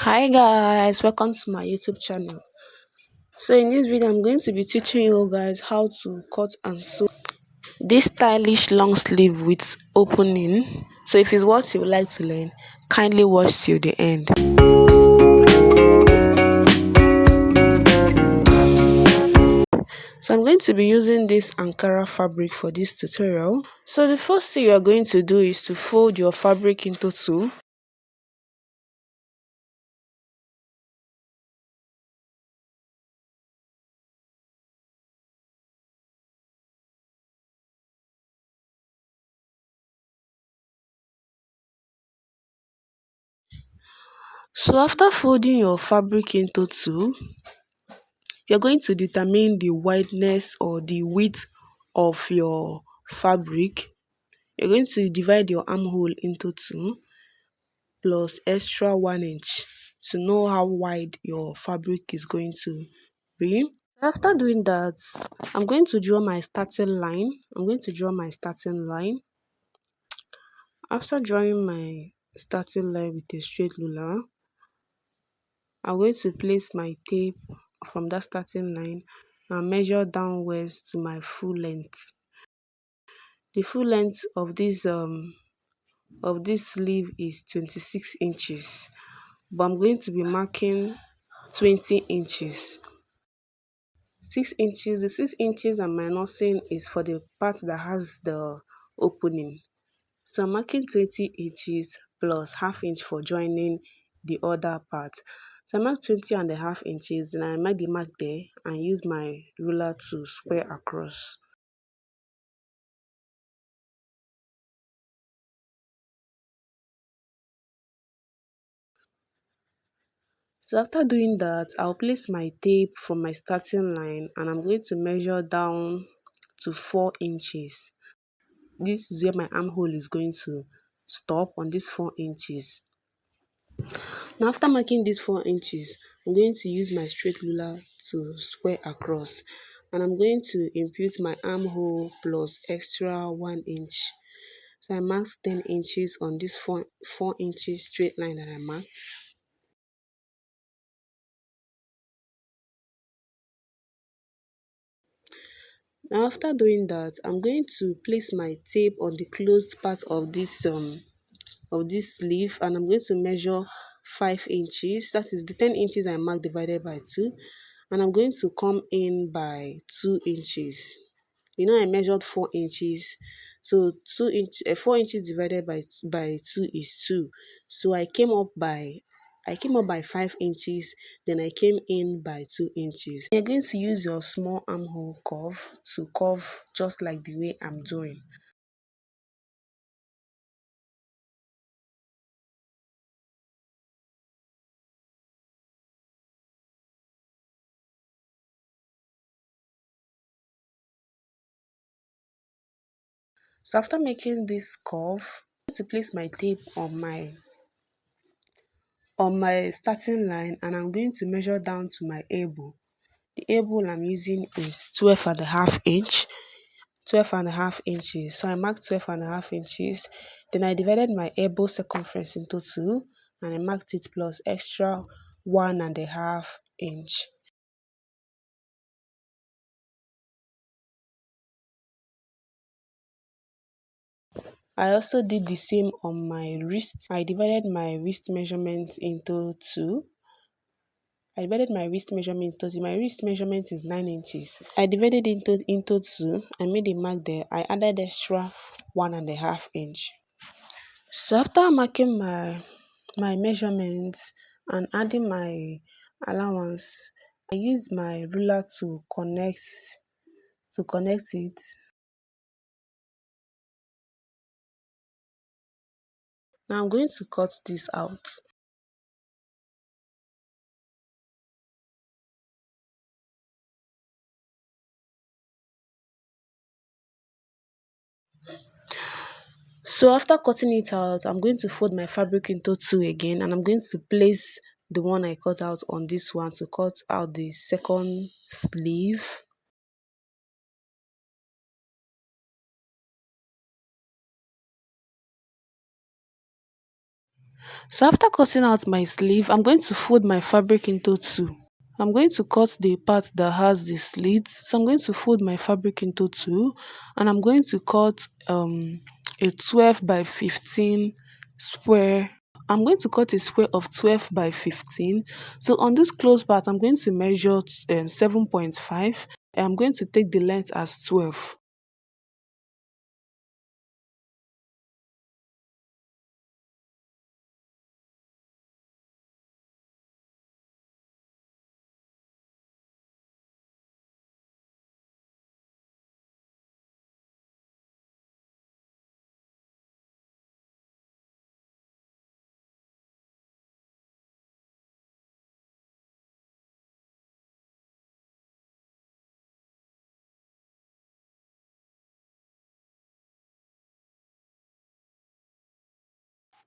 Hi guys, welcome to my YouTube channel. So in this video I'm going to be teaching you guys how to cut and sew this stylish long sleeve with opening. So if it's what you would like to learn, kindly watch till the end. So I'm going to be using this Ankara fabric for this tutorial. So the first thing you are going to do is to fold your fabric into two. So after folding your fabric into two, you're going to determine the wideness or the width of your fabric. You're going to divide your armhole into two plus extra 1 inch to know how wide your fabric is going to be. After doing that, I'm going to draw my starting line. After drawing my starting line with a straight ruler, I'm going to place my tape from that starting line and measure downwards to my full length. The full length of this sleeve is 26 inches, but I'm going to be marking 20 inches. 6 inches, the 6 inches I'm minusing is for the part that has the opening. So I'm marking 20 inches plus half inch for joining the other part. So I mark 20.5 inches, then I mark the mark there and use my ruler to square across. So after doing that, I'll place my tape from my starting line and I'm going to measure down to 4 inches. This is where my armhole is going to stop, on this 4 inches. Now after marking these 4 inches, I'm going to use my straight ruler to square across, and I'm going to impute my armhole plus extra 1 inch. So I marked 10 inches on this 4 inches straight line that I marked. Now after doing that, I'm going to place my tape on the closed part of this sleeve, and I'm going to measure 5 inches. That is the 10 inches I marked divided by 2, and I'm going to come in by 2 inches. You know I measured 4 inches, so 4 inches divided by 2 is 2. So I came up by 5 inches, then I came in by 2 inches. You're going to use your small armhole curve to curve just like the way I'm doing. So after making this curve, I'm going to place my tape on my starting line, and I'm going to measure down to my elbow. The elbow I'm using is 12.5 inch. 12.5 inches. So I marked 12.5 inches. Then I divided my elbow circumference into two, and I marked it plus extra 1.5 inch. I also did the same on my wrist. I divided my wrist measurement into two. My wrist measurement is 9 inches. I divided into two. I made a mark there. I added extra 1.5 inch. So after marking my measurements and adding my allowance, I used my ruler to connect it. Now I'm going to cut this out. So after cutting it out, I'm going to fold my fabric into two again, and I'm going to place the one I cut out on this one to cut out the second sleeve. So after cutting out my sleeve, I'm going to fold my fabric into two. I'm going to cut the part that has the slits. So I'm going to fold my fabric into two, and I'm going to cut a 12 by 15 square. I'm going to cut a square of 12 by 15. So on this close part, I'm going to measure 7.5. And I'm going to take the length as 12.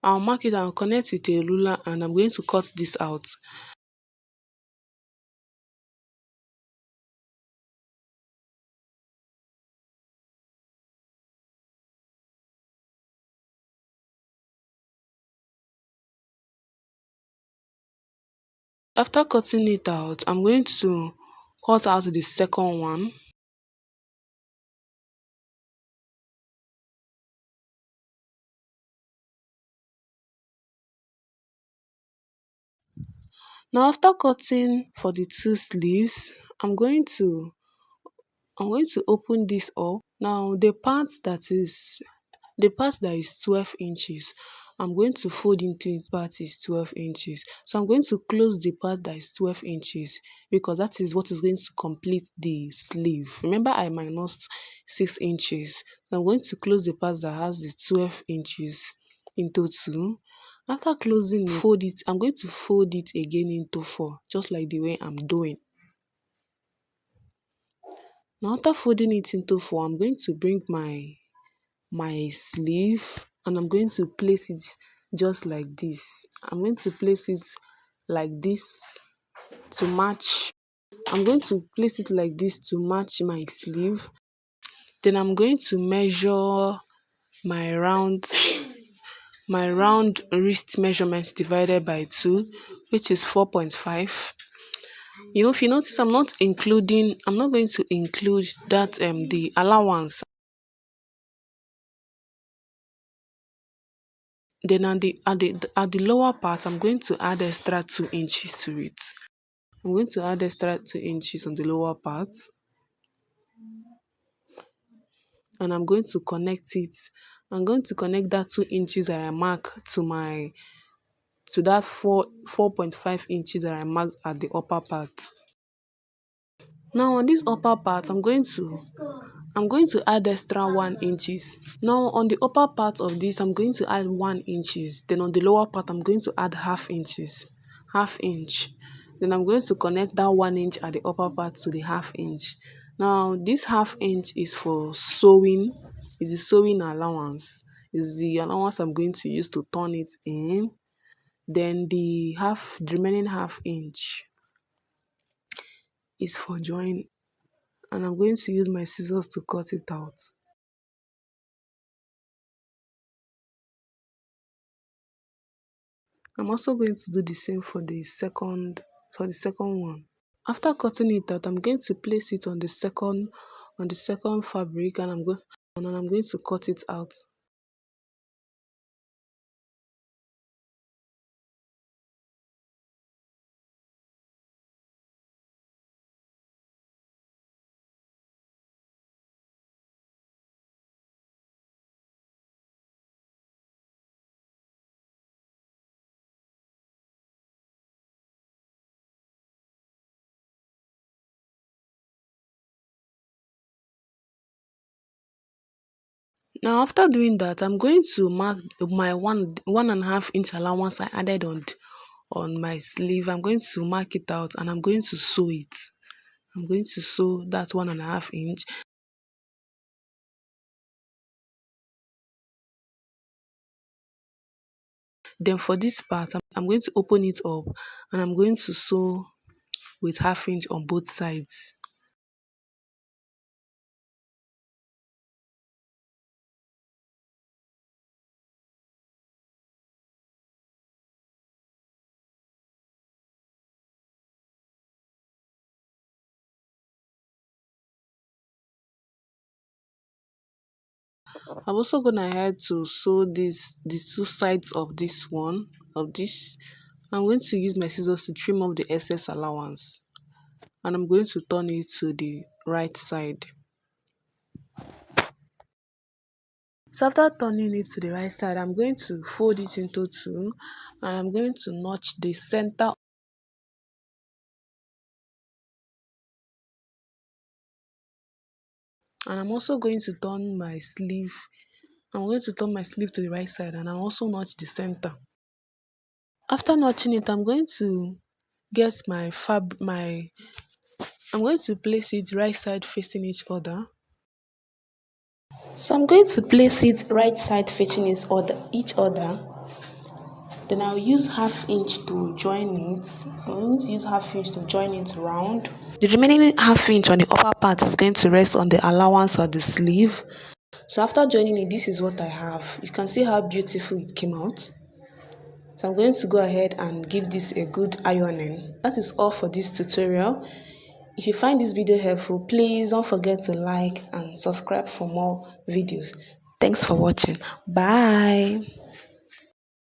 I'll mark it and I'll connect with a ruler, and I'm going to cut this out. After cutting it out, I'm going to cut out the second one. Now after cutting for the two sleeves, I'm going to open this up. Now the part that is 12 inches, I'm going to fold into the part is 12 inches. So I'm going to close the part that is 12 inches because that is what is going to complete the sleeve. Remember I minused 6 inches. So I'm going to close the part that has the 12 inches into two. After closing it, fold it. I'm going to fold it again into four, just like the way I'm doing. Now after folding it into four, I'm going to bring my sleeve and I'm going to place it just like this. I'm going to place it like this to match. I'm going to place it like this to match my sleeve. Then I'm going to measure my round my round wrist measurement divided by 2, which is 4.5. If you notice, I'm not going to include that the allowance. Then at the lower part, I'm going to add extra 2 inches to it. I'm going to add extra 2 inches on the lower part, and I'm going to connect it. I'm going to connect that 2 inches that I mark to that 4.5 inches that I marked at the upper part. Now on this upper part, I'm going to add extra 1 inches. Now on the upper part of this, I'm going to add 1 inches. Then on the lower part, I'm going to add half inch. Then I'm going to connect that 1 inch at the upper part to the half inch. Now this half inch is for sewing. Is the sewing allowance. Is the allowance I'm going to use to turn it in. Then the remaining half inch is for join, and I'm going to use my scissors to cut it out. I'm also going to do the same for the second one. After cutting it out, I'm going to place it on the second fabric, and I'm going to cut it out. Now after doing that, I'm going to mark my 1.5 inch allowance I added on my sleeve. I'm going to mark it out, and I'm going to sew it. I'm going to sew that 1.5 inch. Then for this part, I'm going to open it up, and I'm going to sew with half inch on both sides. I'm also going ahead to sew these two sides of this. I'm going to use my scissors to trim off the excess allowance, and I'm going to turn it to the right side. So after turning it to the right side, I'm going to fold it into two, and I'm going to notch the center. And I'm also going to turn my sleeve. I'm going to turn my sleeve to the right side, and I'll also notch the center. After notching it, get my I'm going to place it right side facing So I'm going to place it right side facing each other. Then I'll use half inch to join it. I'm going to use half inch to join it round. The remaining half inch on the upper part is going to rest on the allowance of the sleeve. So after joining it, this is what I have. You can see how beautiful it came out. So I'm going to go ahead and give this a good ironing. That is all for this tutorial. If you find this video helpful, please don't forget to like and subscribe for more videos. Thanks for watching. Bye.